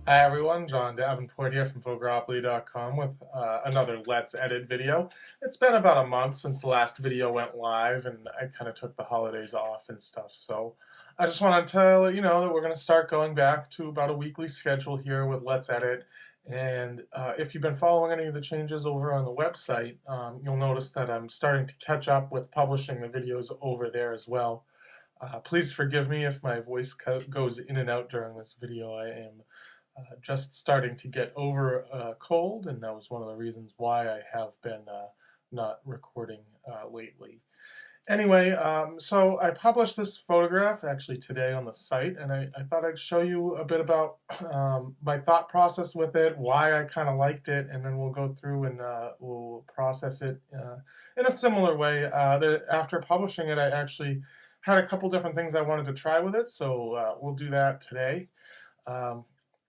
Hi everyone, John Davenport here from Fogropoly.com with another Let's Edit video. It's been about a month since the last video went live and I kind of took the holidays off and stuff, so I just wanted to let you know that we're going to start going back to about a weekly schedule here with Let's Edit. And if you've been following any of the changes over on the website, you'll notice that I'm starting to catch up with publishing the videos over there as well. Please forgive me if my voice goes in and out during this video. I am just starting to get over a cold, and that was one of the reasons why I have been not recording lately. Anyway, so I published this photograph actually today on the site, and I thought I'd show you a bit about my thought process with it, why I kind of liked it, and then we'll go through and we'll process it in a similar way. After publishing it, I actually had a couple different things I wanted to try with it, so we'll do that today.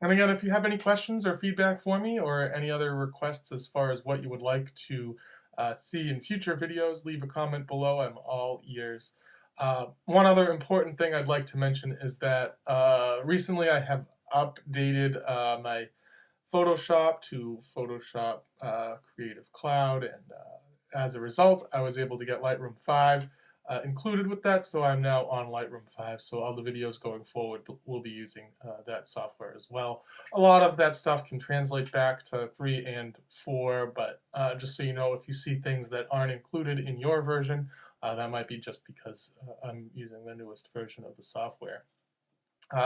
And again, if you have any questions or feedback for me or any other requests as far as what you would like to see in future videos, leave a comment below. I'm all ears. One other important thing I'd like to mention is that recently I have updated my Photoshop to Photoshop Creative Cloud, and as a result, I was able to get Lightroom 5 included with that, so I'm now on Lightroom 5, so all the videos going forward will be using that software as well. A lot of that stuff can translate back to 3 and 4, but just so you know, if you see things that aren't included in your version, that might be just because I'm using the newest version of the software.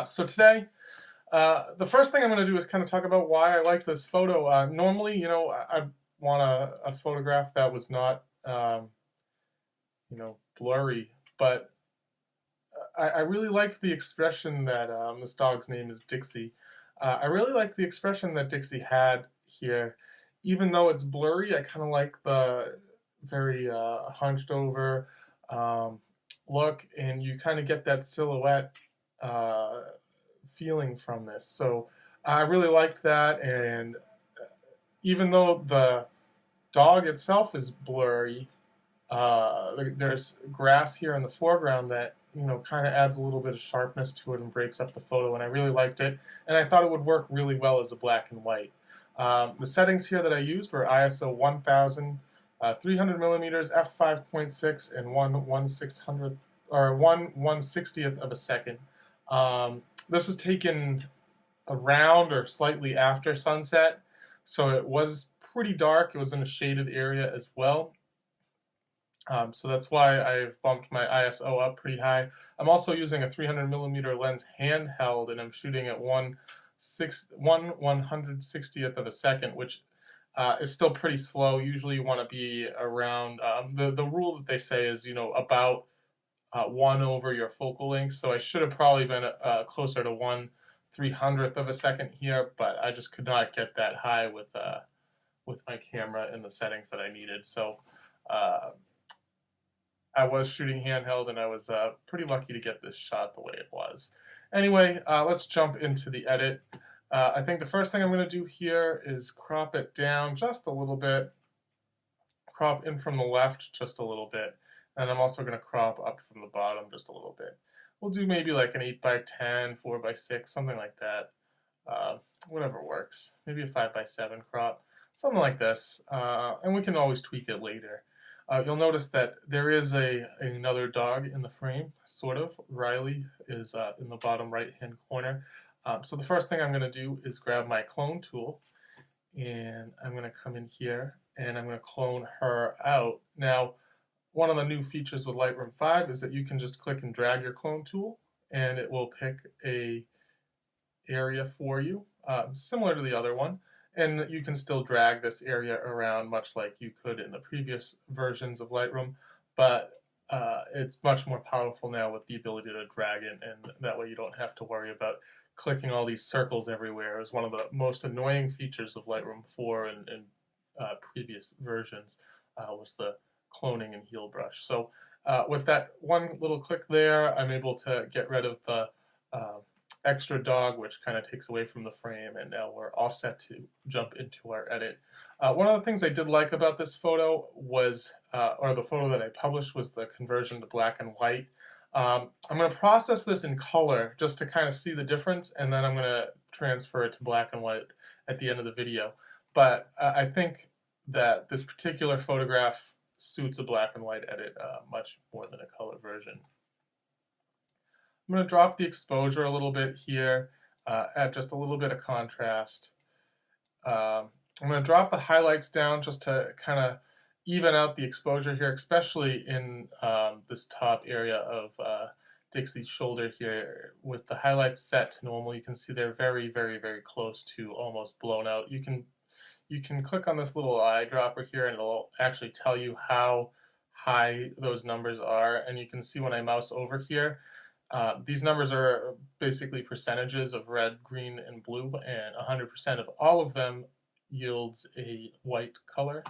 So today, the first thing I'm going to do is kind of talk about why I liked this photo. Normally, you know, I want a photograph that was not blurry, but I really liked the expression that this dog's name is Dixie. I really liked the expression that Dixie had here. Even though it's blurry, I kind of like the very hunched over look, and you kind of get that silhouette feeling from this. So I really liked that, and even though the dog itself is blurry, there's grass here in the foreground that kind of adds a little bit of sharpness to it and breaks up the photo, and I really liked it, and I thought it would work really well as a black and white. The settings here that I used were ISO 1000, 300 millimeters, f5.6, and 1/160th of a second. This was taken around or slightly after sunset, so it was pretty dark. It was in a shaded area as well. So that's why I've bumped my ISO up pretty high. I'm also using a 300 millimeter lens handheld, and I'm shooting at 1/160th of a second, which is still pretty slow. Usually you want to be around, the rule that they say is, about 1 over your focal length. So I should have probably been closer to 1/300th of a second here, but I just could not get that high with my camera in the settings that I needed. So I was shooting handheld, and I was pretty lucky to get this shot the way it was. Anyway, let's jump into the edit. I think the first thing I'm going to do here is crop it down just a little bit, crop in from the left just a little bit, and I'm also going to crop up from the bottom just a little bit. We'll do maybe like an 8x10, 4x6, something like that. Whatever works. Maybe a 5x7 crop, something like this, and we can always tweak it later. You'll notice that there is another dog in the frame, sort of. Riley is in the bottom right-hand corner. So the first thing I'm going to do is grab my clone tool, and I'm going to come in here, and I'm going to clone her out. Now, one of the new features with Lightroom 5 is that you can just click and drag your clone tool, and it will pick a area for you, similar to the other one. And you can still drag this area around much like you could in the previous versions of Lightroom, but it's much more powerful now with the ability to drag it, and that way you don't have to worry about clicking all these circles everywhere. It was one of the most annoying features of Lightroom 4 and previous versions was the cloning and heel brush. So with that one little click there, I'm able to get rid of the extra dog, which kind of takes away from the frame, and now we're all set to jump into our edit. One of the things I did like about this photo was, or the photo that I published, was the conversion to black and white. I'm going to process this in color just to kind of see the difference, and then I'm going to transfer it to black and white at the end of the video. But I think that this particular photograph suits a black and white edit much more than a color version. I'm going to drop the exposure a little bit here, add just a little bit of contrast. I'm going to drop the highlights down just to kind of even out the exposure here, especially in this top area of Dixie's shoulder here. With the highlights set to normal, you can see they're very, very, very close to almost blown out. You can click on this little eyedropper here and it'll actually tell you how high those numbers are, and you can see when I mouse over here, these numbers are basically percentages of red, green, and blue, and 100% of all of them yields a white color.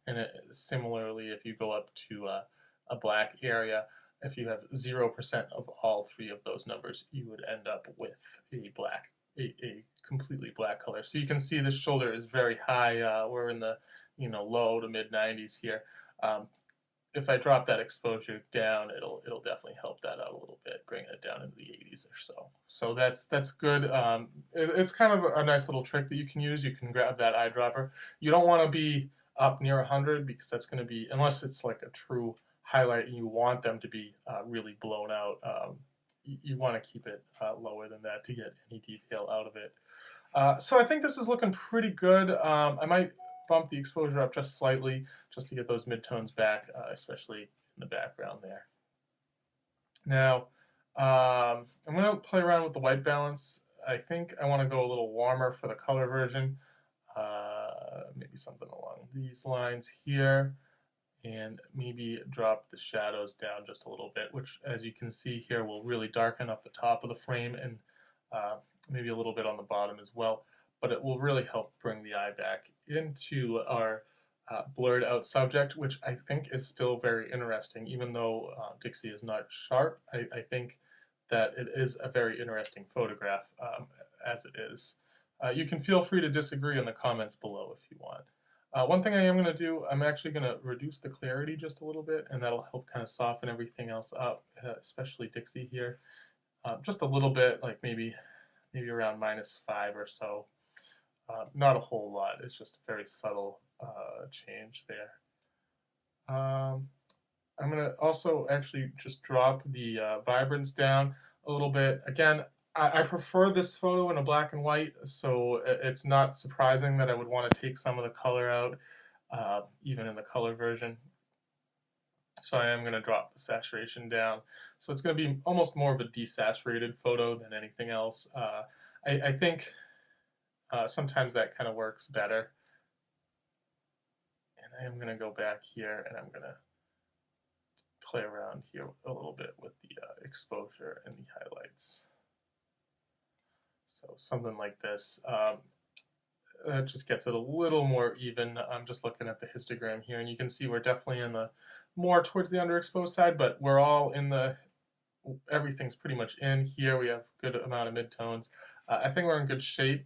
And similarly, if you go up to a black area, if you have 0% of all three of those numbers, you would end up with a completely black color. So you can see this shoulder is very high. We're in the low to mid 90s here. If I drop that exposure down, it'll definitely help that out a little bit, bring it down into the 80s or so. So that's good. It's kind of a nice little trick that you can use. You can grab that eyedropper. You don't want to be up near 100 because that's going to be, unless it's like a true highlight and you want them to be really blown out, you want to keep it lower than that to get any detail out of it. So I think this is looking pretty good. I might bump the exposure up just slightly just to get those midtones back, especially in the background there. Now, I'm going to play around with the white balance. I think I want to go a little warmer for the color version. Maybe something along these lines here, and maybe drop the shadows down just a little bit, which, as you can see here, will really darken up the top of the frame and maybe a little bit on the bottom as well. But it will really help bring the eye back into our blurred out subject, which I think is still very interesting. Even though Dixie is not sharp, I think that it is a very interesting photograph as it is. You can feel free to disagree in the comments below if you want. One thing I am going to do, I'm actually going to reduce the clarity just a little bit, and that'll help kind of soften everything else up, especially Dixie here. Just a little bit, like maybe around -5 or so. Not a whole lot, it's just a very subtle change there. I'm going to also actually just drop the vibrance down a little bit. Again, I prefer this photo in a black and white, so it's not surprising that I would want to take some of the color out, even in the color version. So I am going to drop the saturation down. So it's going to be almost more of a desaturated photo than anything else. I think sometimes that kind of works better. And I am going to go back here and I'm going to play around here a little bit with the exposure and the highlights. So something like this. That just gets it a little more even. I'm just looking at the histogram here, and you can see we're definitely in the more towards the underexposed side, but we're all in the, everything's pretty much in here. We have a good amount of midtones. I think we're in good shape.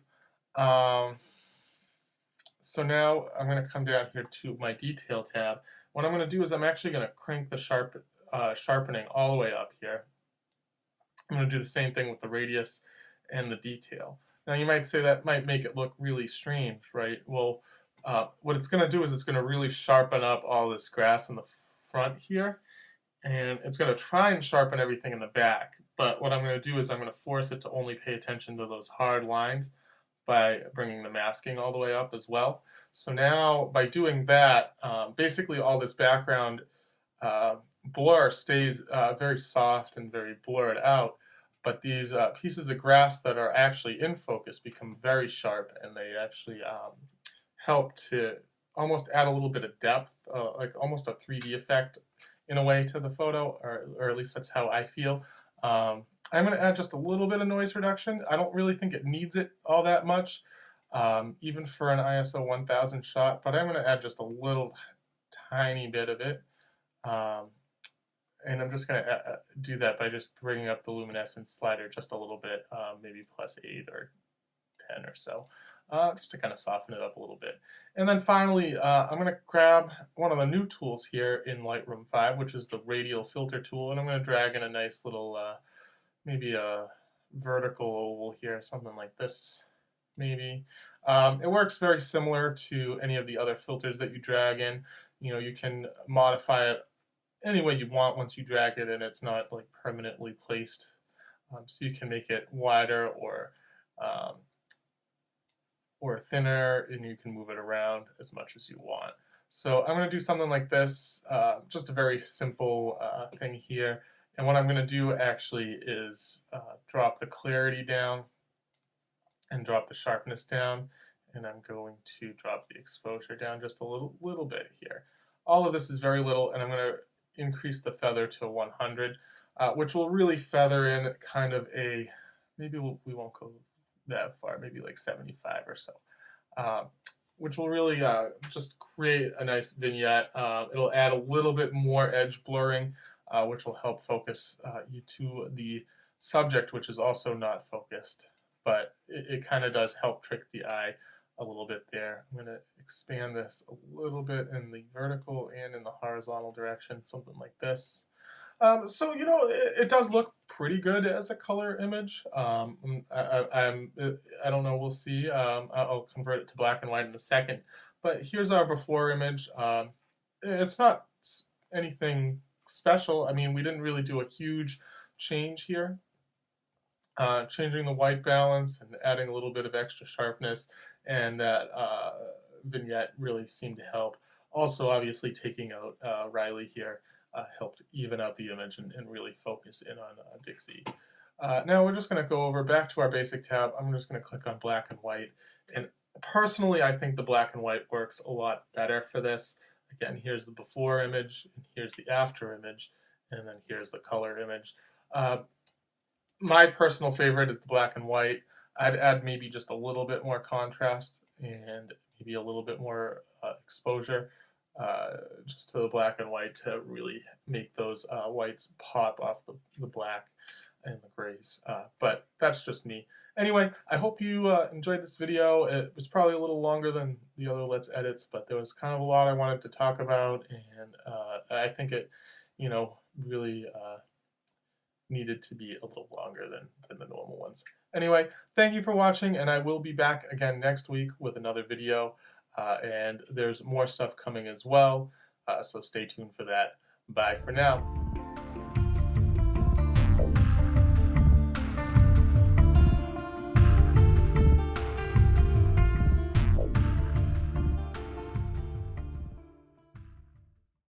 So now I'm going to come down here to my detail tab. What I'm going to do is I'm actually going to crank the sharpening all the way up here. I'm going to do the same thing with the radius and the detail. Now you might say that might make it look really strange, right? Well, what it's going to do is it's going to really sharpen up all this grass in the front here, and it's going to try and sharpen everything in the back. But what I'm going to do is I'm going to force it to only pay attention to those hard lines by bringing the masking all the way up as well. So now by doing that, basically all this background blur stays very soft and very blurred out. But these pieces of grass that are actually in focus become very sharp, and they actually help to almost add a little bit of depth, like almost a 3D effect in a way to the photo, or at least that's how I feel. I'm going to add just a little bit of noise reduction. I don't really think it needs it all that much, even for an ISO 1000 shot, but I'm going to add just a little tiny bit of it. And I'm just going to do that by just bringing up the luminescence slider just a little bit, maybe +8 or 10 or so, just to kind of soften it up a little bit. And then finally, I'm going to grab one of the new tools here in Lightroom 5, which is the radial filter tool, and I'm going to drag in a nice little, maybe a vertical oval here, something like this, maybe. It works very similar to any of the other filters that you drag in. You know, you can modify it any way you want once you drag it and it's not like permanently placed. So you can make it wider um, or thinner, and you can move it around as much as you want. So I'm going to do something like this, just a very simple thing here. And what I'm going to do actually is drop the clarity down and drop the sharpness down, and I'm going to drop the exposure down just a little bit here. All of this is very little, and I'm going to increase the feather to 100, which will really feather in kind of a, maybe we won't go that far, maybe like 75 or so, which will really just create a nice vignette. It'll add a little bit more edge blurring, which will help focus you to the subject, which is also not focused, but it kind of does help trick the eye a little bit there. I'm going to expand this a little bit in the vertical and in the horizontal direction, something like this. So, you know, it does look pretty good as a color image. I don't know, we'll see. I'll convert it to black and white in a second. But here's our before image. It's not anything special. I mean, we didn't really do a huge change here. Changing the white balance and adding a little bit of extra sharpness, and that vignette really seemed to help. Also, obviously, taking out Riley here helped even out the image and really focus in on Dixie. Now we're just going to go over back to our basic tab. I'm just going to click on black and white. And personally, I think the black and white works a lot better for this. Again, here's the before image, and here's the after image, and then here's the color image. My personal favorite is the black and white. I'd add maybe just a little bit more contrast and maybe a little bit more exposure just to the black and white to really make those whites pop off the black and the grays. But that's just me. Anyway, I hope you enjoyed this video. It was probably a little longer than the other Let's Edits, but there was kind of a lot I wanted to talk about, and I think it, you know, really needed to be a little longer than the normal ones. Anyway, thank you for watching, and I will be back again next week with another video, and there's more stuff coming as well, so stay tuned for that. Bye for now.